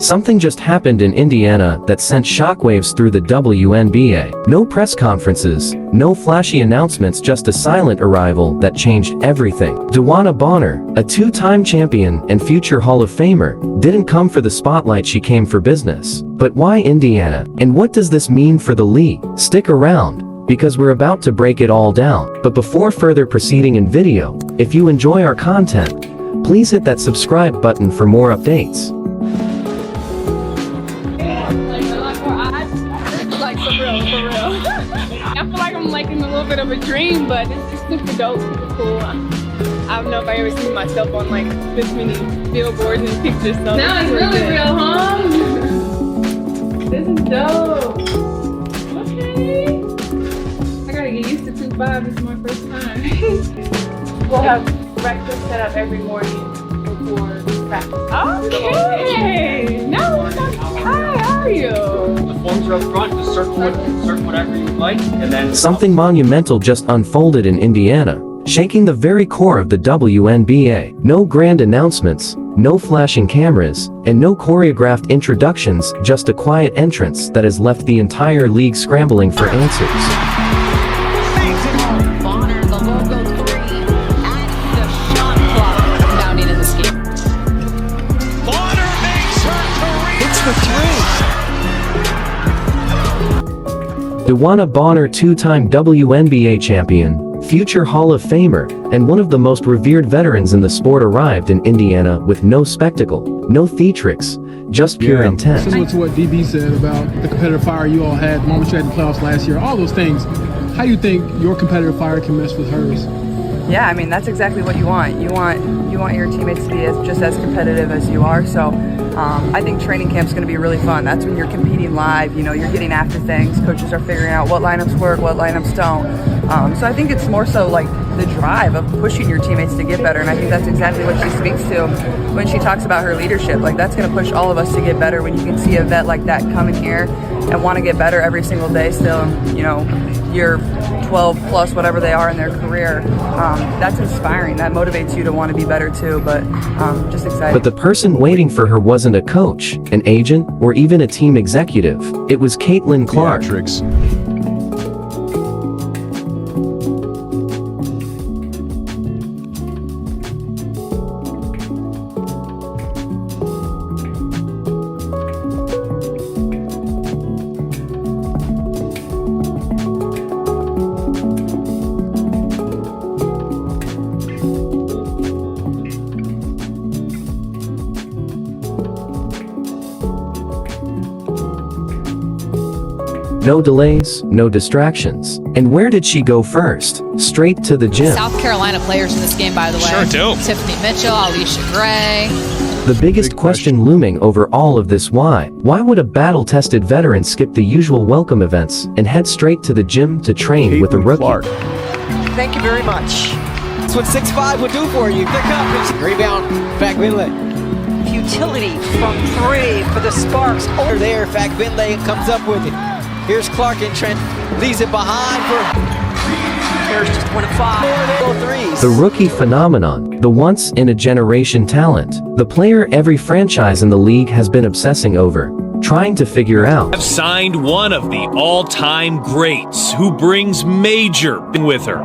Something just happened in Indiana that sent shockwaves through the WNBA. No press conferences, no flashy announcements, just a silent arrival that changed everything. DeWanna Bonner, a two-time champion and future Hall of Famer, didn't come for the spotlight, she came for business. But why Indiana? And what does this mean for the league? Stick around, because we're about to break it all down. But before further proceeding in video, if you enjoy our content, please hit that subscribe button for more updates. I feel like I'm like in a little bit of a dream, but it's just super dope, super cool. I don't know if I ever seen myself on like this many billboards and pictures. So now it's really real, huh? This is dope. Okay. I gotta get used to 2-5. This is my first time. We'll have breakfast set up every morning before practice. Okay. No, hi, how are you? The forms are up front, just circle whatever you like, and then... Something monumental just unfolded in Indiana, shaking the very core of the WNBA. No grand announcements, no flashing cameras, and no choreographed introductions, just a quiet entrance that has left the entire league scrambling for answers. Bonner, the logo 3, and the shot clock counting in the scheme. Bonner makes her career. It's for 3. DeWanna Bonner, two-time WNBA champion, future Hall of Famer, and one of the most revered veterans in the sport, arrived in Indiana with no spectacle, no theatrics, just pure intent. Similar to what DB said about the competitive fire you all had the moment you had in the playoffs last year, all those things. How do you think your competitive fire can mesh with hers? Yeah, I mean, that's exactly what you want. You want your teammates to be just as competitive as you are. So I think training camp's going to be really fun. That's when you're competing live. You know, you're getting after things. Coaches are figuring out what lineups work, what lineups don't. So I think it's more so like the drive of pushing your teammates to get better. And I think that's exactly what she speaks to when she talks about her leadership. Like, that's going to push all of us to get better when you can see a vet like that come in here and want to get better every single day still. You know, year 12 plus, whatever they are in their career. That's inspiring. That motivates you to want to be better too, but just excited. But the person waiting for her wasn't a coach, an agent, or even a team executive. It was Caitlin Clark. No delays, no distractions. And where did she go first? Straight to the gym. South Carolina players in this game, by the way. Sure do. Tiffany Mitchell, Alicia Gray. The biggest question looming over all of this: why? Why would a battle-tested veteran skip the usual welcome events and head straight to the gym to train with a rookie? Clark. Thank you very much. That's what 6'5" would do for you. Pick up. Rebound. Back Finlay. Utility from 3 for the Sparks. Over there, Fag Finlay comes up with it. Here's Clark and Trent leaves it behind for... There's just 1 of 5. More threes. The rookie phenomenon, the once-in-a-generation talent, the player every franchise in the league has been obsessing over, trying to figure out. Have signed one of the all-time greats who brings major with her.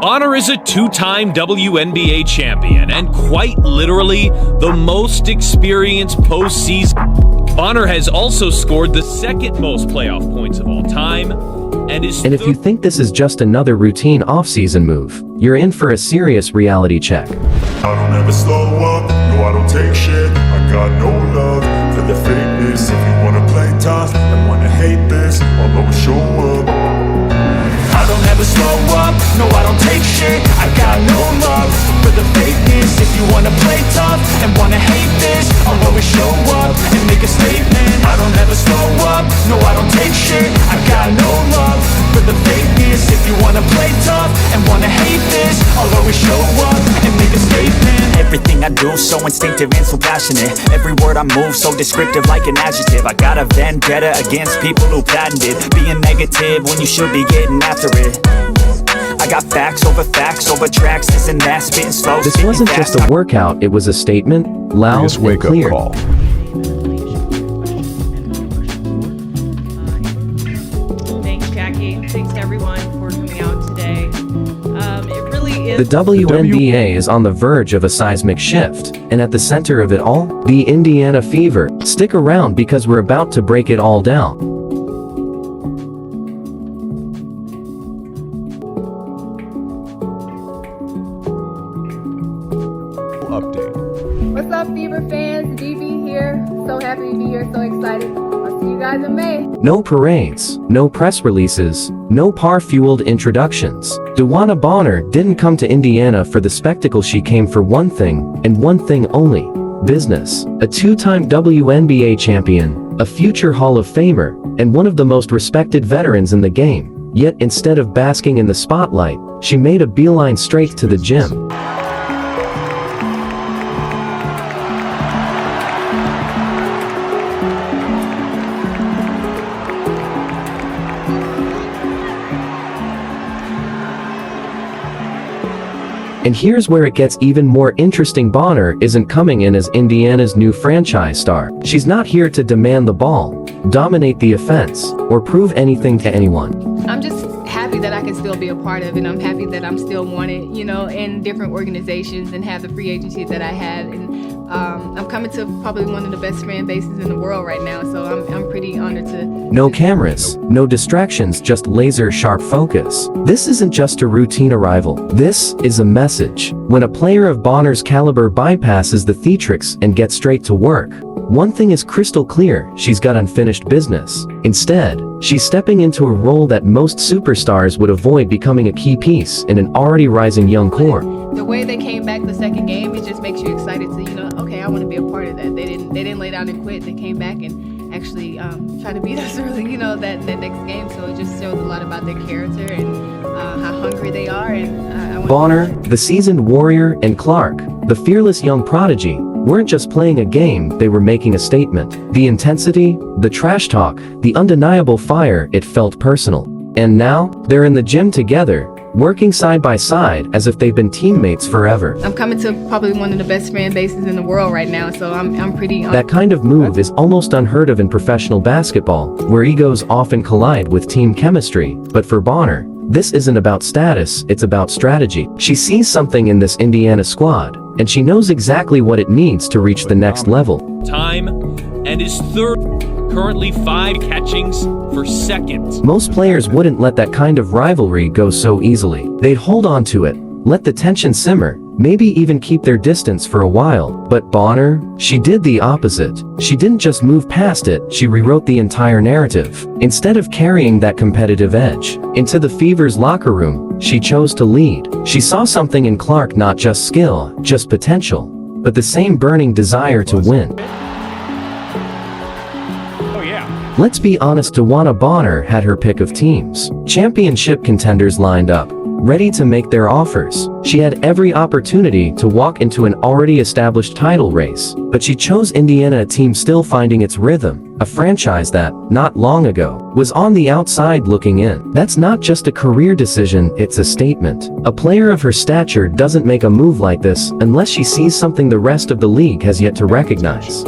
Bonner is a two-time WNBA champion and quite literally the most experienced postseason. Bonner has also scored the second most playoff points of all time and is... And if you think this is just another routine offseason move, you're in for a serious reality check. I don't ever slow up, no I don't take shit. I got no love for the fakeness. If you wanna play tough and wanna hate this, I'll always show up. I don't ever slow up, no I don't take shit. I got no love for the fakeness. If you wanna play tough and wanna hate this, I'll always show up and make a statement. I don't ever slow up, no I don't take shit. I got no love for the fakeness. If you wanna play tough and wanna hate this, I'll always show up and make a statement. Everything I do so instinctive and so passionate. Every word I move so descriptive like an adjective. I got a vendetta against people who patented being negative when you should be getting after it. I got facts over tracks, this and that, spitting slow. This wasn't just a workout, it was a statement, loud and clear. Call. The WNBA is on the verge of a seismic shift, and at the center of it all, the Indiana Fever. Stick around because we're about to break it all down. What's up, Fever fans? DB here. So happy to be here, so excited. I'll see you guys in May. No parades, no press releases, no par-fueled introductions. DeWanna Bonner didn't come to Indiana for the spectacle. She came for one thing, and one thing only: business. A two-time WNBA champion, a future Hall of Famer, and one of the most respected veterans in the game. Yet instead of basking in the spotlight, she made a beeline straight to the gym. And here's where it gets even more interesting. Bonner isn't coming in as Indiana's new franchise star. She's not here to demand the ball, dominate the offense, or prove anything to anyone. I'm just happy that I can still be a part of it. I'm happy that I'm still wanted, in different organizations and have the free agency that I have. And I'm coming to probably one of the best fan bases in the world right now, so I'm pretty honored to... No cameras, no distractions, just laser-sharp focus. This isn't just a routine arrival. This is a message. When a player of Bonner's caliber bypasses the theatrics and gets straight to work, one thing is crystal clear: she's got unfinished business. Instead, she's stepping into a role that most superstars would avoid, becoming a key piece in an already rising young core. The way they came back the second game, it just makes you excited to, okay, I want to be a part of that. They didn't lay down and quit. They came back and actually try to beat us early, that next game. So it just shows a lot about their character and how hungry they are. And Bonner, the seasoned warrior, and Clark, the fearless young prodigy, weren't just playing a game, they were making a statement. The intensity, the trash talk, the undeniable fire, it felt personal. And now, they're in the gym together, working side by side as if they've been teammates forever. I'm coming to probably one of the best fan bases in the world right now, so I'm pretty... That kind of move is almost unheard of in professional basketball, where egos often collide with team chemistry. But for Bonner, this isn't about status, it's about strategy. She sees something in this Indiana squad, and she knows exactly what it needs to reach the next level. Time and is third. Currently 5 catchings for second. Most players wouldn't let that kind of rivalry go so easily. They'd hold on to it, let the tension simmer, maybe even keep their distance for a while. But Bonner, she did the opposite. She didn't just move past it, she rewrote the entire narrative. Instead of carrying that competitive edge into the Fever's locker room, she chose to lead. She saw something in Clark, not just skill, just potential, but the same burning desire to win. Let's be honest, DeWanna Bonner had her pick of teams. Championship contenders lined up, ready to make their offers. She had every opportunity to walk into an already established title race, but she chose Indiana, a team still finding its rhythm, a franchise that, not long ago, was on the outside looking in. That's not just a career decision, it's a statement. A player of her stature doesn't make a move like this unless she sees something the rest of the league has yet to recognize.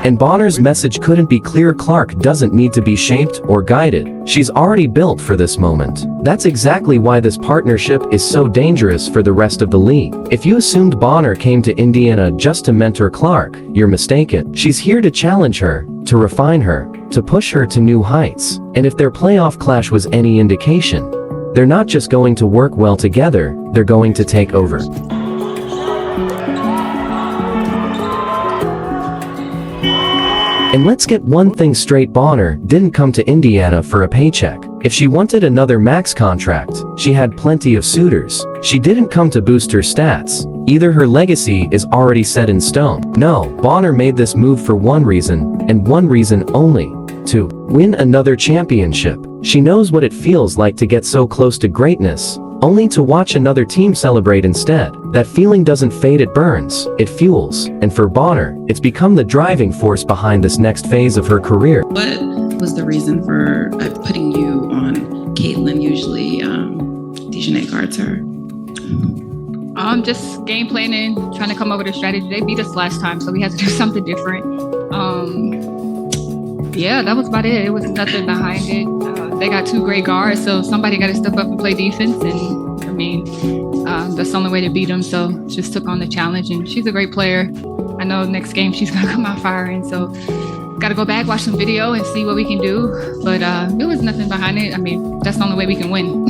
And Bonner's message couldn't be clearer. Clark doesn't need to be shaped or guided. She's already built for this moment. That's exactly why this partnership is so dangerous for the rest of the league. If you assumed Bonner came to Indiana just to mentor Clark, you're mistaken. She's here to challenge her, to refine her, to push her to new heights. And if their playoff clash was any indication, they're not just going to work well together, they're going to take over. And let's get one thing straight, Bonner didn't come to Indiana for a paycheck. If she wanted another max contract, she had plenty of suitors. She didn't come to boost her stats. Either her legacy is already set in stone. No, Bonner made this move for one reason, and one reason only: to win another championship. She knows what it feels like to get so close to greatness, only to watch another team celebrate instead. That feeling doesn't fade, it burns, it fuels. And for Bonner, it's become the driving force behind this next phase of her career. What was the reason for putting you on Caitlin? Usually, Dejanay guards her. Just game planning, trying to come up with a strategy. They beat us last time, so we had to do something different. Yeah, that was about it. It was nothing behind it. They got 2 great guards, so somebody got to step up and play defense. And I mean, that's the only way to beat them. So just took on the challenge, and she's a great player. I know next game she's gonna come out firing. So got to go back, watch some video, and see what we can do. But there was nothing behind it. I mean, that's the only way we can win,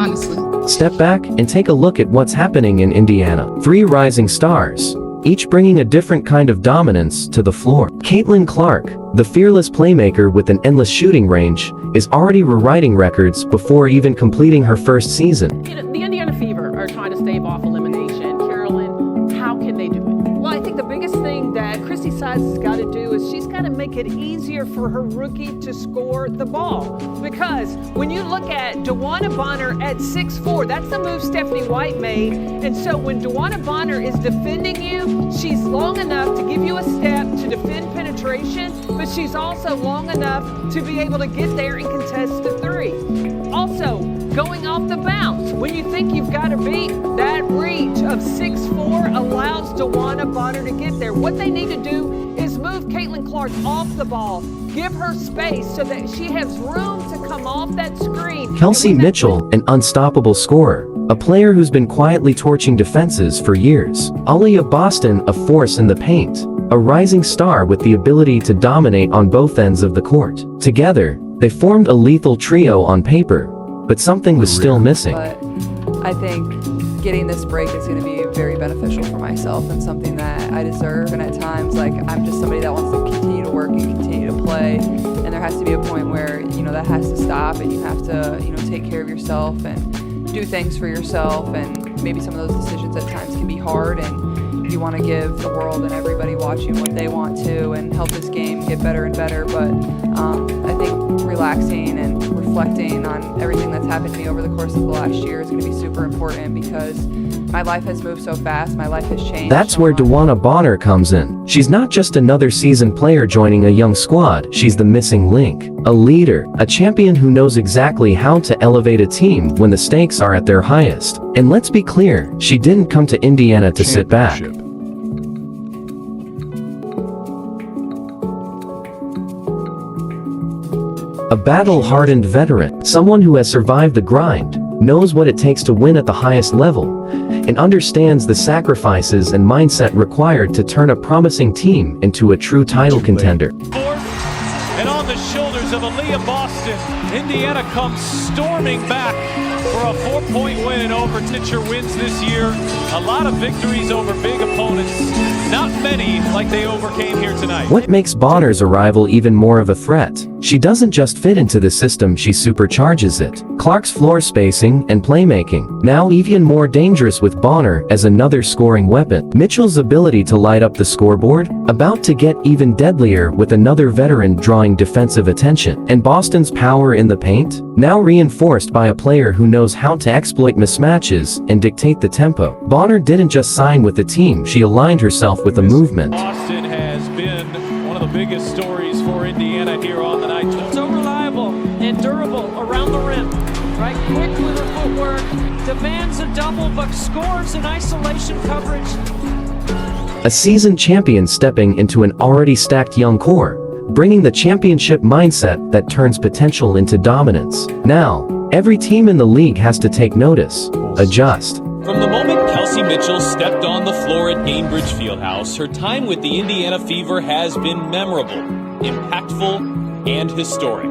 honestly. Step back and take a look at what's happening in Indiana. 3 rising stars, each bringing a different kind of dominance to the floor. Caitlin Clark, the fearless playmaker with an endless shooting range, is already rewriting records before even completing her first season. The Indiana Fever are trying to stave off elimination. Carolyn, how can they do it? Well, I think the biggest thing that Christy Sides has got to do is she's got to make it easier for her rookie to score the ball. Because when you look at DeWanna Bonner at 6'4", that's the move Stephanie White made. And so when DeWanna Bonner is defending you, she's long enough to give you a step to defend penetration, but she's also long enough to be able to get there and contest the 3. Also, going off the bounce, when you think you've got to beat, that reach of 6'4" allows DeWanna Bonner to get there. What they need to do is move Caitlin Clark off the ball, give her space so that she has room to come off that screen. Kelsey Mitchell, an unstoppable scorer, a player who's been quietly torching defenses for years. Aaliyah Boston, a force in the paint, a rising star with the ability to dominate on both ends of the court. Together, they formed a lethal trio on paper, but something was still missing. But I think getting this break is going to be very beneficial for myself and something that I deserve. And at times, like, I'm just somebody that wants to continue to work and continue to play. And there has to be a point where, that has to stop, and you have to, take care of yourself and do things for yourself. And maybe some of those decisions at times can be hard, and you want to give the world and everybody watching what they want to and help this game get better and better. But I think relaxing and reflecting on everything that's happened to me over the course of the last year is going to be super important, because my life has moved so fast, my life has changed. That's where DeWanna Bonner comes in. She's not just another seasoned player joining a young squad, she's the missing link. A leader, a champion who knows exactly how to elevate a team when the stakes are at their highest. And let's be clear, she didn't come to Indiana to sit back. A battle-hardened veteran, someone who has survived the grind, knows what it takes to win at the highest level, and understands the sacrifices and mindset required to turn a promising team into a true title contender. And on the shoulders of Aaliyah Boston, Indiana comes storming back for a 4-point win in Overture wins this year. A lot of victories over big opponents. Not many like they overcame here tonight. What makes Bonner's arrival even more of a threat? She doesn't just fit into the system, she supercharges it. Clark's floor spacing and playmaking, now even more dangerous with Bonner as another scoring weapon. Mitchell's ability to light up the scoreboard, about to get even deadlier with another veteran drawing defensive attention. And Boston's power in the paint, now reinforced by a player who knows how to exploit mismatches and dictate the tempo. Bonner didn't just sign with the team, she aligned herself with the movement. Boston has been one of the biggest stories for Indiana here on the night. So reliable and durable around the rim, right? Quick with her footwork, demands a double, but scores in isolation coverage. A seasoned champion stepping into an already stacked young core, bringing the championship mindset that turns potential into dominance. Now, every team in the league has to take notice, adjust. From the moment Kelsey Mitchell stepped on the floor at Gainbridge Fieldhouse, her time with the Indiana Fever has been memorable, impactful, and historic.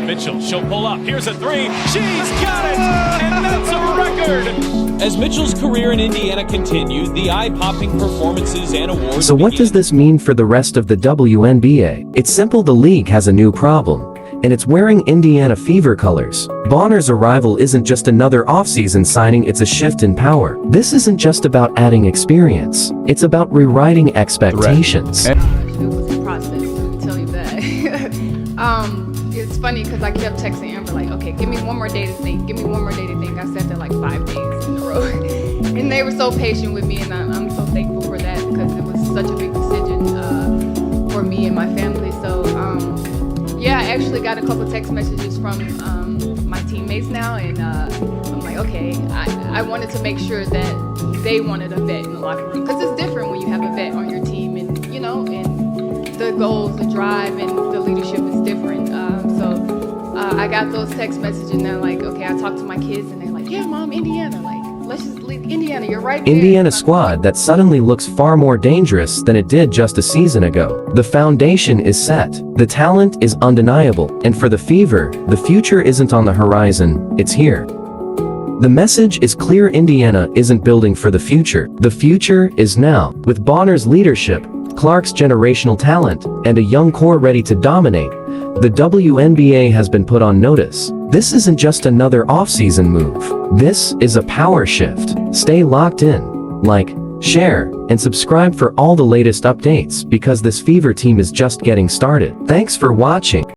Mitchell, she'll pull up. Here's a 3. She's got it! And that's a record! As Mitchell's career in Indiana continued, the eye-popping performances and awards. So what does this mean for the rest of the WNBA? It's simple, the league has a new problem, and it's wearing Indiana Fever colors. Bonner's arrival isn't just another offseason signing, it's a shift in power. This isn't just about adding experience, it's about rewriting expectations. It was a process, let me tell you that. It's funny because I kept texting Amber like, okay, give me one more day to think, give me one more day to think. I said that like 5 days in a row. And they were so patient with me, and I'm so thankful for that, because it was such a big decision for me and my family. So yeah, I actually got a couple text messages from my teammates now, and I'm like, okay, I wanted to make sure that they wanted a vet in the locker room, because it's different when you have a vet on your team, and and the goals, the drive, and the leadership is different. I got those text messages and they're like, okay, I talked to my kids and they're like, yeah, Mom, Indiana, like, let's just leave Indiana, you're right there. Indiana squad that suddenly looks far more dangerous than it did just a season ago. The foundation is set, the talent is undeniable, and for the Fever, the future isn't on the horizon, it's here. The message is clear: Indiana isn't building for the future is now. With Bonner's leadership, Clark's generational talent, and a young core ready to dominate, the WNBA has been put on notice. This isn't just another offseason move. This is a power shift. Stay locked in. Like, share, and subscribe for all the latest updates because this Fever team is just getting started. Thanks for watching.